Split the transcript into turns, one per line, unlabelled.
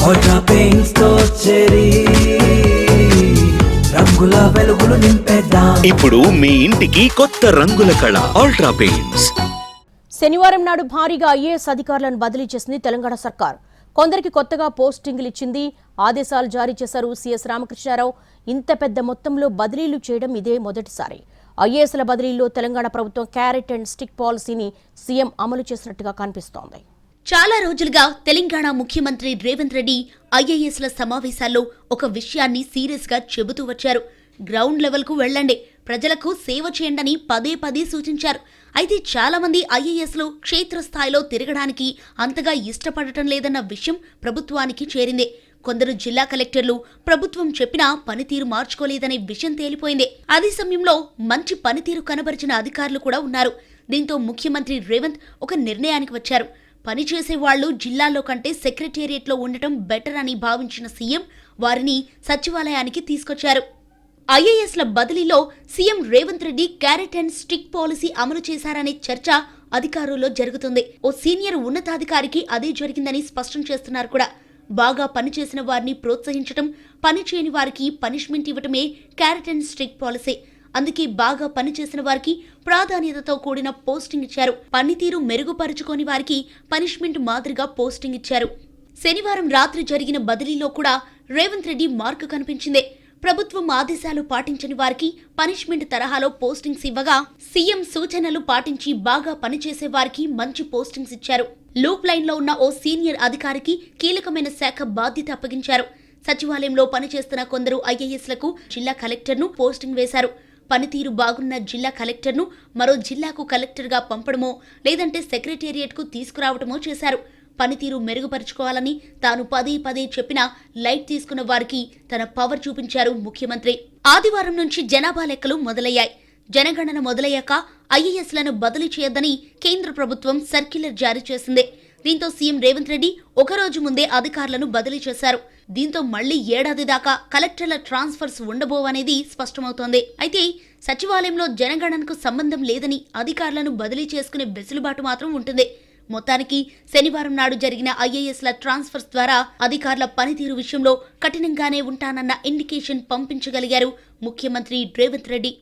Ultra paints తో చెరి రంగుల వెలుగులు నింపేద్దాం.
ఇప్పుడు మీ ఇంటికి కొత్త రంగుల కళ అల్ట్రా పెయింట్స్.
శనివారం నాడు భారీగా ఐఏఎస్ అధికారులను బదిలీ చేసింది తెలంగాణ సర్కార్. కొందరికి కొత్తగా పోస్టింగులు ఇచ్చింది. ఆదేశాలు జారీ చేశారు సీఎస్ రామకృష్ణారావు. ఇంత పెద్ద మొత్తంలో బదిలీలు చేయడం ఇదే మొదటిసారి. ఐఏఎస్ల బదిలీల్లో తెలంగాణ ప్రభుత్వం క్యారెట్ అండ్ స్టిక్ పాలసీని సీఎం అమలు చేసినట్టుగా కనిపిస్తోంది.
చాలా రోజులుగా తెలంగాణ ముఖ్యమంత్రి రేవంత్ రెడ్డి ఐఏఎస్ల సమావేశాల్లో ఒక విషయాన్ని సీరియస్ గా చెబుతూ వచ్చారు. గ్రౌండ్ లెవెల్ కు వెళ్లండి, ప్రజలకు సేవ చేయండని పదే పదే సూచించారు. అయితే చాలా మంది ఐఏఎస్లు క్షేత్రస్థాయిలో తిరగడానికి అంతగా ఇష్టపడటం లేదన్న విషయం ప్రభుత్వానికి చేరింది. కొందరు జిల్లా కలెక్టర్లు ప్రభుత్వం చెప్పినా పనితీరు మార్చుకోలేదనే విషయం తేలిపోయింది. అదే సమయంలో మంచి పనితీరు కనబరిచిన అధికారులు కూడా ఉన్నారు. దీంతో ముఖ్యమంత్రి రేవంత్ ఒక నిర్ణయానికి వచ్చారు. పనిచేసే వాళ్లు జిల్లాల్లో కంటే సెక్రటేరియట్లో ఉండటం బెటర్ అని భావించిన సీఎం వారిని సచివాలయానికి తీసుకొచ్చారు. ఐఏఎస్ల బదిలీలో CM Revanth Reddy carrot and stick policy అమలు చేశారనే చర్చ అధికారుల్లో జరుగుతుంది. ఓ సీనియర్ ఉన్నతాధికారికి అదే జరిగిందని స్పష్టం చేస్తున్నారు కూడా. బాగా పనిచేసిన వారిని ప్రోత్సహించడం, పనిచేయని వారికి పనిష్మెంట్ ఇవ్వటమే క్యారెట్ అండ్ స్టిక్ పాలసీ. అందుకే బాగా పనిచేసిన వారికి ప్రాధాన్యతతో కూడిన పోస్టింగ్ ఇచ్చారు. పనితీరు మెరుగుపరుచుకోని వారికి పనిష్మెంట్ మాదిరిగా పోస్టింగ్ ఇచ్చారు. శనివారం రాత్రి జరిగిన బదిలీలో కూడా రేవంత్ రెడ్డి మార్కు కనిపించింది. ప్రభుత్వం ఆదేశాలు పాటించని వారికి పనిష్మెంట్ తరహాలో పోస్టింగ్స్ ఇవ్వగా, సీఎం సూచనలు పాటించి బాగా పనిచేసే వారికి మంచి పోస్టింగ్స్ ఇచ్చారు. లూప్ లైన్ లో ఉన్న ఓ సీనియర్ అధికారికి కీలకమైన శాఖ బాధ్యత అప్పగించారు. సచివాలయంలో పనిచేస్తున్న కొందరు ఐఏఎస్లకు జిల్లా కలెక్టర్ను పోస్టింగ్ వేశారు. పనితీరు బాగున్న జిల్లా కలెక్టర్ను మరో జిల్లాకు కలెక్టర్గా పంపడమో లేదంటే సెక్రటేరియట్కు తీసుకురావటమో చేశారు. పనితీరు మెరుగుపరుచుకోవాలని తాను పదే పదే చెప్పినా లైట్ తీసుకున్న వారికి తన పవర్ చూపించారు ముఖ్యమంత్రి. ఆదివారం నుంచి జనాభా లెక్కలు మొదలయ్యాయి. జనగణన మొదలయ్యాక ఐఏఎస్లను బదిలీ చేయొద్దని కేంద్ర ప్రభుత్వం సర్క్యులర్ జారీ చేసింది. దీంతో సీఎం రేవంత్ రెడ్డి ఒకరోజు ముందే అధికారులను బదిలీ చేశారు. దీంతో మళ్లీ ఏడాది దాకా కలెక్టర్ల ట్రాన్స్ఫర్స్ ఉండబోవనేది స్పష్టమవుతోంది. అయితే సచివాలయంలో జనగణనకు సంబంధం లేదని అధికారులను బదిలీ చేసుకునే వెసులుబాటు మాత్రం ఉంటుంది. మొత్తానికి శనివారం నాడు జరిగిన ఐఏఎస్ల ట్రాన్స్ఫర్స్ ద్వారా అధికారుల పనితీరు విషయంలో కఠినంగానే ఉంటానన్న ఇండికేషన్ పంపించగలిగారు ముఖ్యమంత్రి రేవంత్ రెడ్డి.